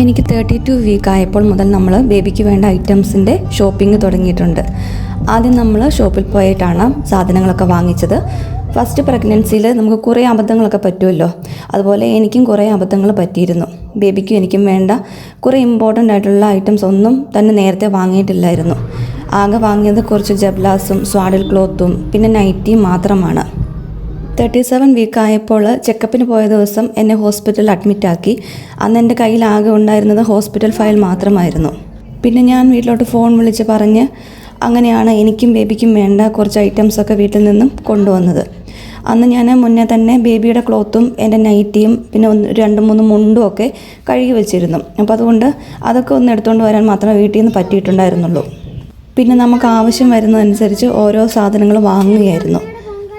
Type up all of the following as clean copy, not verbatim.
എനിക്ക് 32 വീക്ക് ആയപ്പോൾ മുതൽ നമ്മൾ ബേബിക്ക് വേണ്ട ഐറ്റംസിൻ്റെ ഷോപ്പിംഗ് തുടങ്ങിയിട്ടുണ്ട്. ആദ്യം നമ്മൾ ഷോപ്പിൽ പോയിട്ടാണ് സാധനങ്ങളൊക്കെ വാങ്ങിച്ചത്. ഫസ്റ്റ് പ്രഗ്നൻസിയിൽ നമുക്ക് കുറേ അബദ്ധങ്ങളൊക്കെ പറ്റുമല്ലോ, അതുപോലെ എനിക്കും കുറേ അബദ്ധങ്ങൾ പറ്റിയിരുന്നു. ബേബിക്കും എനിക്കും വേണ്ട കുറേ ഇമ്പോർട്ടൻ്റ് ആയിട്ടുള്ള ഐറ്റംസ് ഒന്നും തന്നെ നേരത്തെ വാങ്ങിയിട്ടില്ലായിരുന്നു. ആകെ വാങ്ങിയത് കുറച്ച് ജബ്ലാസും സ്വാഡിൽ ക്ലോത്തും പിന്നെ നൈറ്റിയും മാത്രമാണ്. 37 വീക്ക് ആയപ്പോൾ ചെക്കപ്പിന് പോയ ദിവസം എന്നെ ഹോസ്പിറ്റലിൽ അഡ്മിറ്റാക്കി. അന്ന് എൻ്റെ കയ്യിൽ ആകെ ഉണ്ടായിരുന്നത് ഹോസ്പിറ്റൽ ഫയൽ മാത്രമായിരുന്നു. പിന്നെ ഞാൻ വീട്ടിലോട്ട് ഫോൺ വിളിച്ച് പറഞ്ഞ് അങ്ങനെയാണ് എനിക്കും ബേബിക്കും വേണ്ട കുറച്ച് ഐറ്റംസൊക്കെ വീട്ടിൽ നിന്നും കൊണ്ടുവന്നത്. അന്ന് ഞാൻ മുന്നേ തന്നെ ബേബിയുടെ ക്ലോത്തും എൻ്റെ നൈറ്റിയും പിന്നെ 2-3 മുണ്ടും ഒക്കെ കഴുകി വെച്ചിരുന്നു. അപ്പോൾ അതുകൊണ്ട് അതൊക്കെ ഒന്ന് എടുത്തുകൊണ്ട് വരാൻ മാത്രമേ വീട്ടിൽ നിന്ന് പറ്റിയിട്ടുണ്ടായിരുന്നുള്ളൂ. പിന്നെ നമുക്ക് ആവശ്യം വരുന്നതനുസരിച്ച് ഓരോ സാധനങ്ങൾ വാങ്ങുകയായിരുന്നു.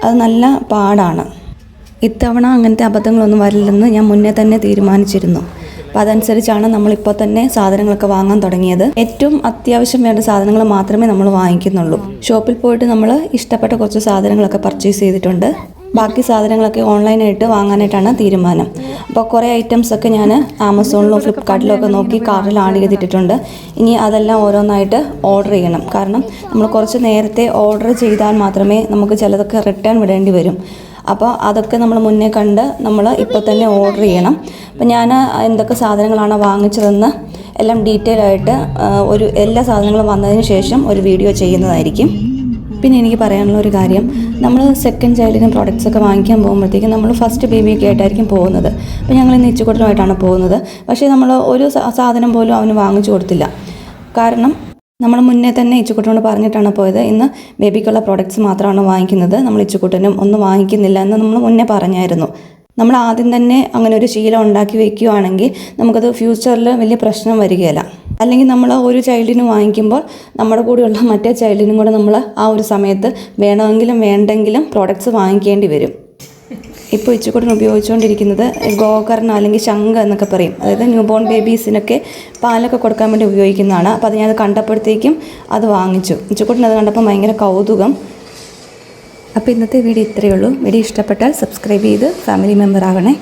അത് നല്ല പാടാണ്. ഇത്തവണ അങ്ങനത്തെ അബദ്ധങ്ങളൊന്നും വരില്ലെന്ന് ഞാൻ മുന്നേ തന്നെ തീരുമാനിച്ചിരുന്നു. അപ്പോൾ അതനുസരിച്ചാണ് നമ്മളിപ്പോൾ തന്നെ സാധനങ്ങളൊക്കെ വാങ്ങാൻ തുടങ്ങിയത്. ഏറ്റവും അത്യാവശ്യം വേണ്ട സാധനങ്ങൾ മാത്രമേ നമ്മൾ വാങ്ങിക്കുന്നുള്ളൂ. ഷോപ്പിൽ പോയിട്ട് നമ്മൾ ഇഷ്ടപ്പെട്ട കുറച്ച് സാധനങ്ങളൊക്കെ പർച്ചേസ് ചെയ്തിട്ടുണ്ട്. ബാക്കി സാധനങ്ങളൊക്കെ ഓൺലൈനായിട്ട് വാങ്ങാനായിട്ടാണ് തീരുമാനം. അപ്പോൾ കുറേ ഐറ്റംസൊക്കെ ഞാൻ ആമസോണിലും ഫ്ലിപ്കാർട്ടിലും ഒക്കെ നോക്കി കാർട്ടിൽ ആഡ് ചെയ്തിട്ടുണ്ട്. ഇനി അതെല്ലാം ഓരോന്നായിട്ട് ഓർഡർ ചെയ്യണം. കാരണം നമ്മൾ കുറച്ച് നേരത്തെ ഓർഡർ ചെയ്താൽ മാത്രമേ നമുക്ക് ചിലതൊക്കെ റിട്ടേൺ വിടേണ്ടി വരും. അപ്പോൾ അതൊക്കെ നമ്മൾ മുന്നേ കണ്ട് നമ്മൾ ഇപ്പോൾ തന്നെ ഓർഡർ ചെയ്യണം. അപ്പോൾ ഞാൻ എന്തൊക്കെ സാധനങ്ങളാണ് വാങ്ങിച്ചതെന്ന് എല്ലാം ഡീറ്റെയിൽ ആയിട്ട് എല്ലാ സാധനങ്ങളും വന്നതിന് ശേഷം ഒരു വീഡിയോ ചെയ്യുന്നതായിരിക്കും. പിന്നെ എനിക്ക് പറയാനുള്ള ഒരു കാര്യം, നമ്മൾ സെക്കൻഡ് ചൈൽഡിന് പ്രോഡക്റ്റ്സ് ഒക്കെ വാങ്ങിക്കാൻ പോകുമ്പോഴത്തേക്കും നമ്മൾ ഫസ്റ്റ് ബേബിയൊക്കെ ആയിട്ടായിരിക്കും പോകുന്നത്. അപ്പോൾ ഞങ്ങൾ ഇന്ന് ഇച്ചുകുട്ടനുമായിട്ടാണ് പോകുന്നത്. പക്ഷേ നമ്മൾ ഒരു സാധനം പോലും അവന് വാങ്ങിച്ചു കൊടുത്തില്ല. കാരണം നമ്മൾ മുന്നേ തന്നെ ഇച്ചുകുട്ടനോട് പറഞ്ഞിട്ടാണ് പോയത്, ഇന്ന് ബേബിക്കുള്ള പ്രോഡക്റ്റ്സ് മാത്രമാണ് വാങ്ങിക്കുന്നത്, നമ്മൾ ഇച്ചുകുട്ടനും ഒന്നും വാങ്ങിക്കുന്നില്ല എന്ന് നമ്മൾ മുന്നേ പറഞ്ഞായിരുന്നു. നമ്മൾ ആദ്യം തന്നെ അങ്ങനെ ഒരു ശീലം ഉണ്ടാക്കി വയ്ക്കുകയാണെങ്കിൽ നമുക്കത് ഫ്യൂച്ചറിൽ വലിയ പ്രശ്നം വരികയില്ല. അല്ലെങ്കിൽ നമ്മൾ ഒരു ചൈൽഡിന് വാങ്ങിക്കുമ്പോൾ നമ്മുടെ കൂടെയുള്ള മറ്റേ ചൈൽഡിനും കൂടെ നമ്മൾ ആ ഒരു സമയത്ത് വേണമെങ്കിലും വേണ്ടെങ്കിലും പ്രോഡക്റ്റ്സ് വാങ്ങിക്കേണ്ടി വരും. ഇപ്പോൾ ഇച്ചുകുട്ടൻ ഉപയോഗിച്ചുകൊണ്ടിരിക്കുന്നത് ഗോകർണ അല്ലെങ്കിൽ ശംഖ എന്നൊക്കെ പറയും. അതായത് ന്യൂ ബോൺ ബേബീസിനൊക്കെ പാലൊക്കെ കൊടുക്കാൻ വേണ്ടി ഉപയോഗിക്കുന്നതാണ്. അപ്പോൾ അത് ഞാൻ കണ്ടപ്പോഴത്തേക്കും അത് വാങ്ങിച്ചു. ഇച്ചുകുട്ടൻ അത് കണ്ടപ്പോൾ ഭയങ്കര കൗതുകം. അപ്പോൾ ഇന്നത്തെ വീഡിയോ ഇത്രയേ ഉള്ളൂ. വീഡിയോ ഇഷ്ടപ്പെട്ടാൽ സബ്സ്ക്രൈബ് ചെയ്ത് ഫാമിലി മെമ്പർ ആകണേ.